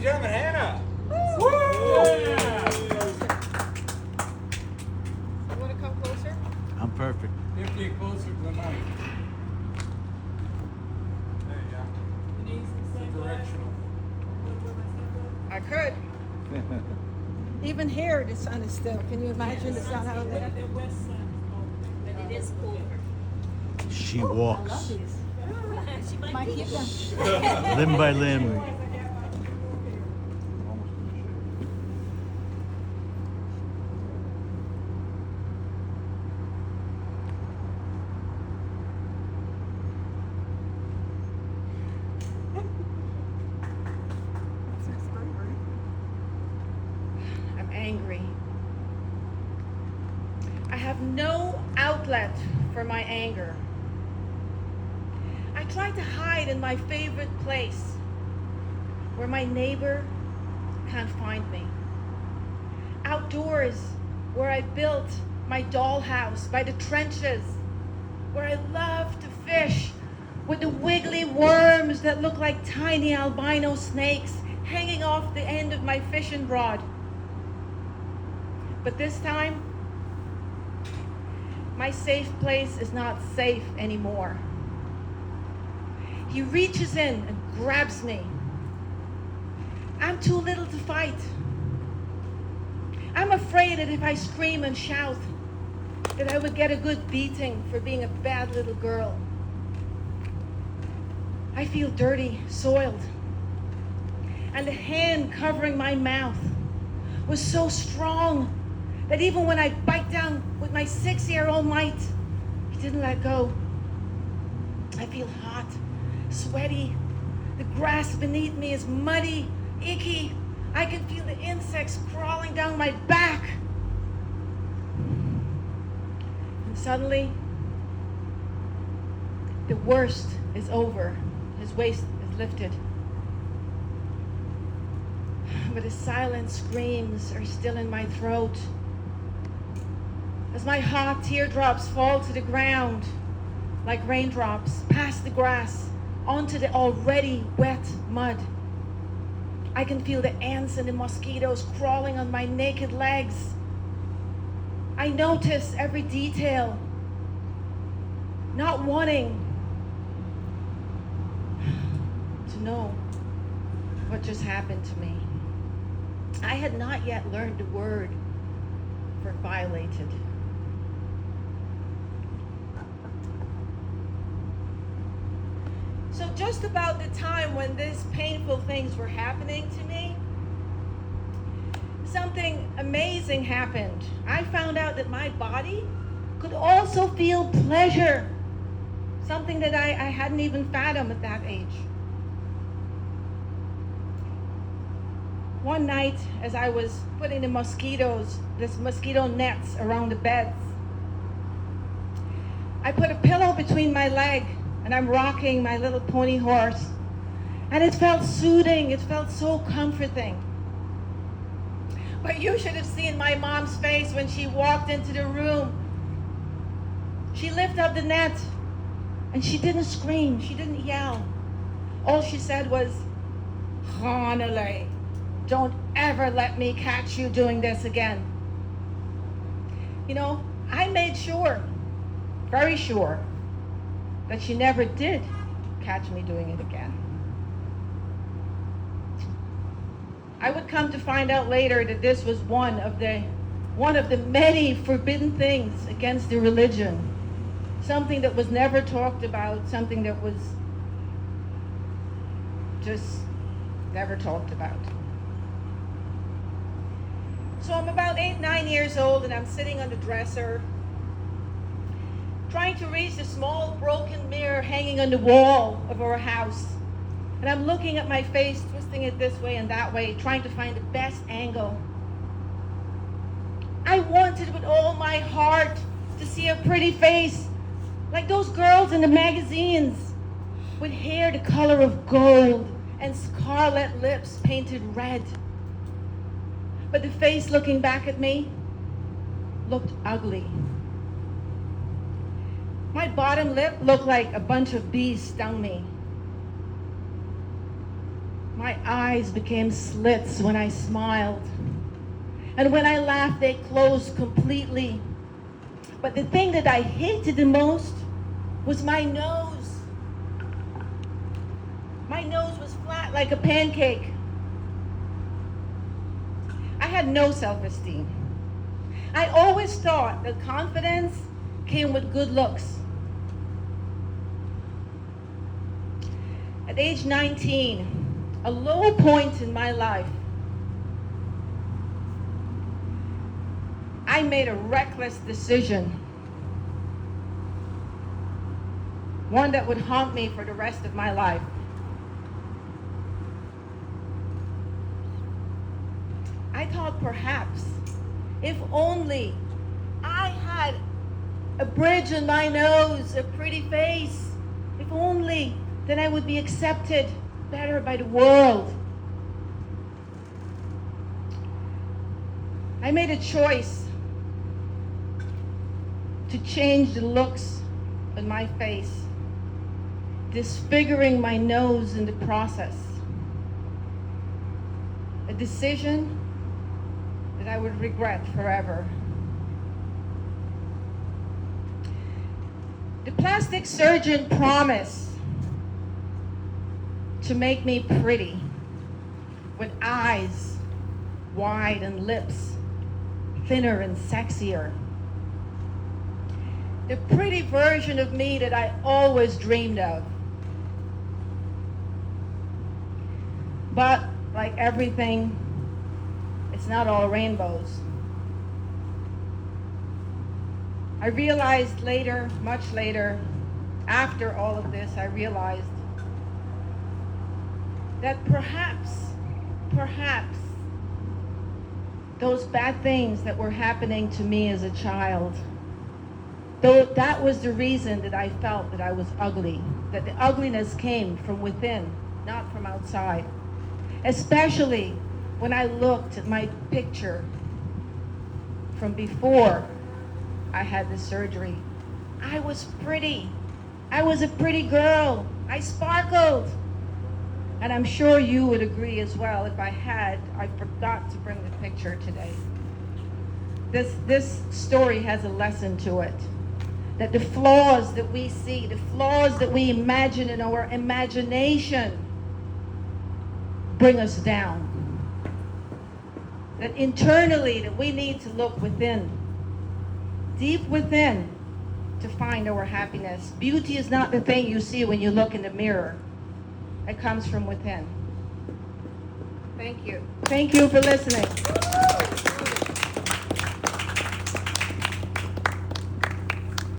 Gentlemen, Hannah. Woo! Yeah. You want to come closer? I'm perfect. You have to get closer to the mic. There you go. Directional. I could. Even here, the sun is still. Can you imagine the sun out there? But it is cooler. She walks She might be. limb by limb. I'm angry. I have no outlet for my anger. I try to hide in my favorite place where my neighbor can't find me. Outdoors, where I built my dollhouse by the trenches, where I love to fish with the wiggly worms that look like tiny albino snakes hanging off the end of my fishing rod. But this time, my safe place is not safe anymore. He reaches in and grabs me. I'm too little to fight. I'm afraid that if I scream and shout, that I would get a good beating for being a bad little girl. I feel dirty, soiled. And the hand covering my mouth was so strong that even when I bite down with my 6-year-old might, he didn't let go. I feel hot, sweaty. The grass beneath me is muddy, icky. I can feel the insects crawling down my back. And suddenly, the worst is over. His waist is lifted. But his silent screams are still in my throat. As my hot teardrops fall to the ground like raindrops past the grass onto the already wet mud. I can feel the ants and the mosquitoes crawling on my naked legs. I notice every detail, not wanting to know what just happened to me. I had not yet learned the word for violated. So just about the time when these painful things were happening to me, something amazing happened. I found out that my body could also feel pleasure, something that I hadn't even fathomed at that age. One night, as I was putting the mosquito nets around the beds, I put a pillow between my leg and I'm rocking my little pony horse. And it felt soothing, it felt so comforting. But you should have seen my mom's face when she walked into the room. She lifted up the net and she didn't scream, she didn't yell. All she said was, "Hanele, don't ever let me catch you doing this again." You know, I made sure, very sure, that she never did catch me doing it again. I would come to find out later that this was one of the many forbidden things against the religion. Something that was never talked about, something that was just never talked about. So I'm about 8, 9 years old and I'm sitting on the dresser, trying to reach the small broken mirror hanging on the wall of our house. And I'm looking at my face, twisting it this way and that way, trying to find the best angle. I wanted with all my heart to see a pretty face, like those girls in the magazines, with hair the color of gold and scarlet lips painted red. But the face looking back at me looked ugly. My bottom lip looked like a bunch of bees stung me. My eyes became slits when I smiled. And when I laughed, they closed completely. But the thing that I hated the most was my nose. My nose was flat like a pancake. I had no self-esteem. I always thought that confidence came with good looks. At age 19, a low point in my life, I made a reckless decision, one that would haunt me for the rest of my life. I thought perhaps, if only I had a bridge in my nose, a pretty face, if only, then I would be accepted better by the world. I made a choice to change the looks on my face, disfiguring my nose in the process. A decision that I would regret forever. The plastic surgeon promised to make me pretty, with eyes wide and lips thinner and sexier. The pretty version of me that I always dreamed of. But like everything, it's not all rainbows. I realized later, much later, after all of this, I realized that perhaps, those bad things that were happening to me as a child, though that was the reason that I felt that I was ugly, that the ugliness came from within, not from outside. Especially when I looked at my picture from before I had the surgery. I was pretty. I was a pretty girl. I sparkled. And I'm sure you would agree as well. If I forgot to bring the picture today. This story has a lesson to it. That the flaws that we see, the flaws that we imagine in our imagination bring us down. That internally, that we need to look within, deep within, to find our happiness. Beauty is not the thing you see when you look in the mirror. It comes from within. Thank you. Thank you for listening.